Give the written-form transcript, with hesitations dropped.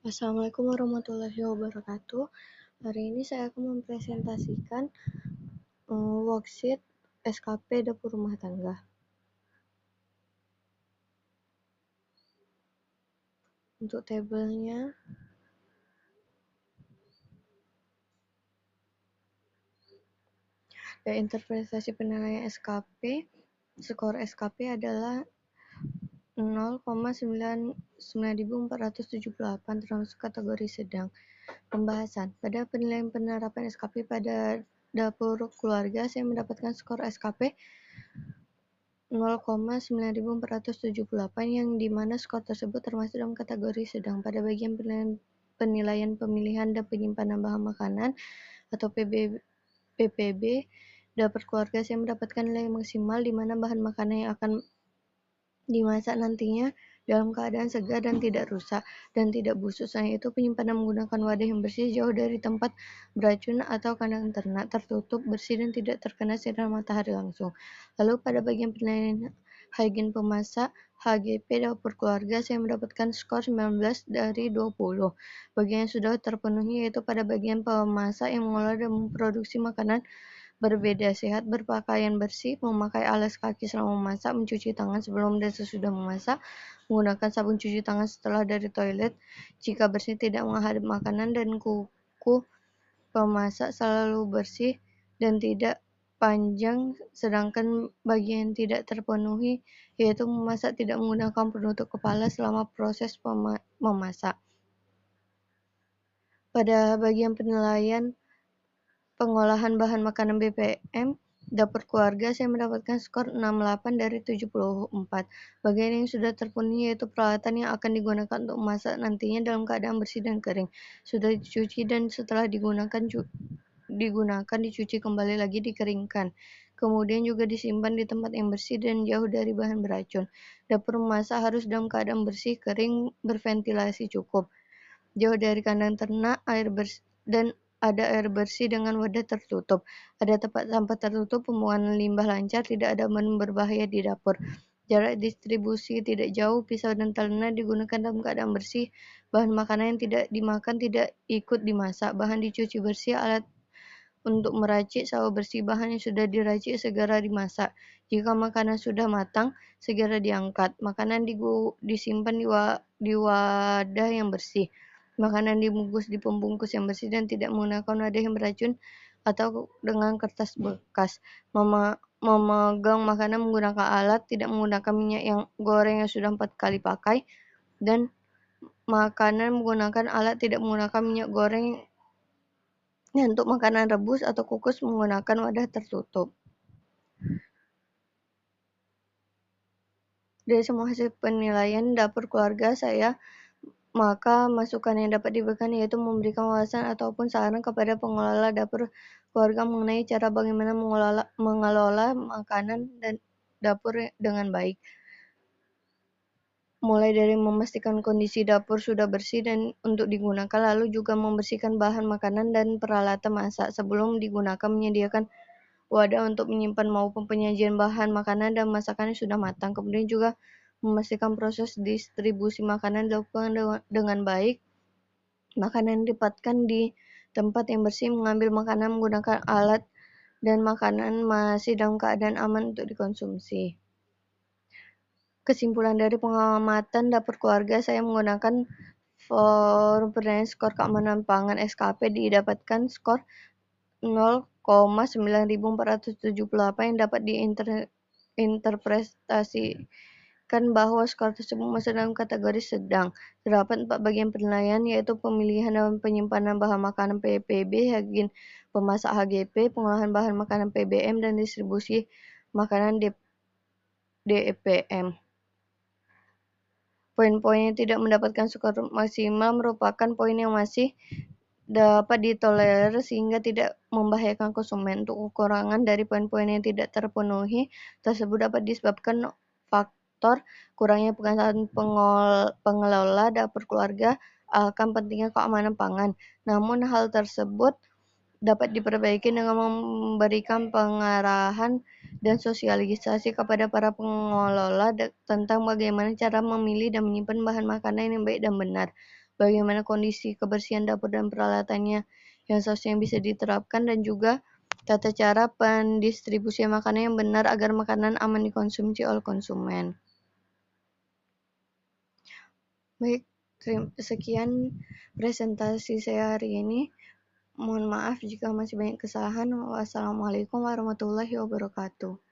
Assalamualaikum warahmatullahi wabarakatuh. Hari ini saya akan mempresentasikan worksheet SKP dapur rumah tangga. Untuk tabelnya, interpretasi penilaian SKP. Skor SKP adalah 0,99478 termasuk kategori sedang. Pembahasan. Pada penilaian penerapan SKP pada dapur keluarga, saya mendapatkan skor SKP 0,9478 yang dimana skor tersebut termasuk dalam kategori sedang. Pada bagian penilaian pemilihan dan penyimpanan bahan makanan atau PPB dapur keluarga, saya mendapatkan nilai maksimal di mana bahan makanan yang akan dimasak nantinya dalam keadaan segar dan tidak rusak dan tidak busuk. Selain itu, penyimpanan menggunakan wadah yang bersih, jauh dari tempat beracun atau kandang ternak, tertutup, bersih dan tidak terkena sinar matahari langsung. Lalu pada bagian penilaian hygiene pemasak HGP dapur keluarga, saya mendapatkan skor 19 dari 20. Bagian yang sudah terpenuhi yaitu pada bagian pemasak yang mengolah dan memproduksi makanan berbeda, sehat, berpakaian bersih, memakai alas kaki selama memasak, mencuci tangan sebelum dan sesudah memasak, menggunakan sabun cuci tangan setelah dari toilet, jika bersih tidak menghadap makanan, dan kuku pemasak selalu bersih dan tidak panjang. Sedangkan bagian yang tidak terpenuhi yaitu memasak tidak menggunakan penutup kepala selama proses memasak. Pada bagian penilaian pengolahan bahan makanan BPM dapur keluarga, saya mendapatkan skor 68 dari 74. Bagian yang sudah terpenuhi yaitu peralatan yang akan digunakan untuk memasak nantinya dalam keadaan bersih dan kering, sudah dicuci dan setelah digunakan dicuci kembali lagi, dikeringkan. Kemudian juga disimpan di tempat yang bersih dan jauh dari bahan beracun. Dapur memasak harus dalam keadaan bersih, kering, berventilasi cukup, jauh dari kandang ternak, air bersih, dan ada air bersih dengan wadah tertutup. Ada tempat sampah tertutup, pembuangan limbah lancar, tidak ada menu berbahaya di dapur. Jarak distribusi tidak jauh, pisau dan talena digunakan dalam keadaan bersih. Bahan makanan yang tidak dimakan tidak ikut dimasak. Bahan dicuci bersih, alat untuk meracik selalu bersih. Bahan yang sudah diracik segera dimasak. Jika makanan sudah matang, segera diangkat. Makanan disimpan di wadah yang bersih. Makanan dibungkus di pembungkus yang bersih dan tidak menggunakan wadah yang beracun atau dengan kertas bekas. Memegang makanan menggunakan alat, tidak menggunakan minyak yang goreng yang sudah 4 kali pakai, dan makanan menggunakan alat, tidak menggunakan minyak goreng. Untuk makanan rebus atau kukus menggunakan wadah tertutup. Dari semua hasil penilaian dapur keluarga saya, maka masukan yang dapat diberikan yaitu memberikan wawasan ataupun saran kepada pengelola dapur keluarga mengenai cara bagaimana mengelola makanan dan dapur dengan baik. Mulai dari memastikan kondisi dapur sudah bersih dan untuk digunakan, lalu juga membersihkan bahan makanan dan peralatan masak sebelum digunakan, menyediakan wadah untuk menyimpan maupun penyajian bahan makanan dan masakan yang sudah matang. Kemudian juga memastikan proses distribusi makanan dilakukan dengan baik. Makanan ditempatkan di tempat yang bersih, mengambil makanan menggunakan alat, dan makanan masih dalam keadaan aman untuk dikonsumsi. Kesimpulan dari pengamatan dapur keluarga saya menggunakan forum penilaian skor keamanan pangan SKP, didapatkan skor 0,9478 yang dapat diinterpretasikan bahwa skor tersebut masuk dalam kategori sedang. Terdapat 4 bagian penilaian yaitu pemilihan dan penyimpanan bahan makanan PPB, hygiene pemasak HGP, pengolahan bahan makanan PBM, dan distribusi makanan DEPM. Poin-poin yang tidak mendapatkan skor maksimal merupakan poin yang masih dapat ditolerir sehingga tidak membahayakan konsumen. Untuk kekurangan dari poin-poin yang tidak terpenuhi tersebut dapat disebabkan faktor kurangnya pengetahuan pengelola dapur keluarga akan pentingnya keamanan pangan. Namun hal tersebut dapat diperbaiki dengan memberikan pengarahan dan sosialisasi kepada para pengelola tentang bagaimana cara memilih dan menyimpan bahan makanan yang baik dan benar. bagaimana kondisi kebersihan dapur dan peralatannya yang seharusnya bisa diterapkan, dan juga tata cara pendistribusian makanan yang benar agar makanan aman dikonsumsi oleh konsumen. Baik, sekian presentasi saya hari ini. Mohon maaf jika masih banyak kesalahan. Wassalamualaikum warahmatullahi wabarakatuh.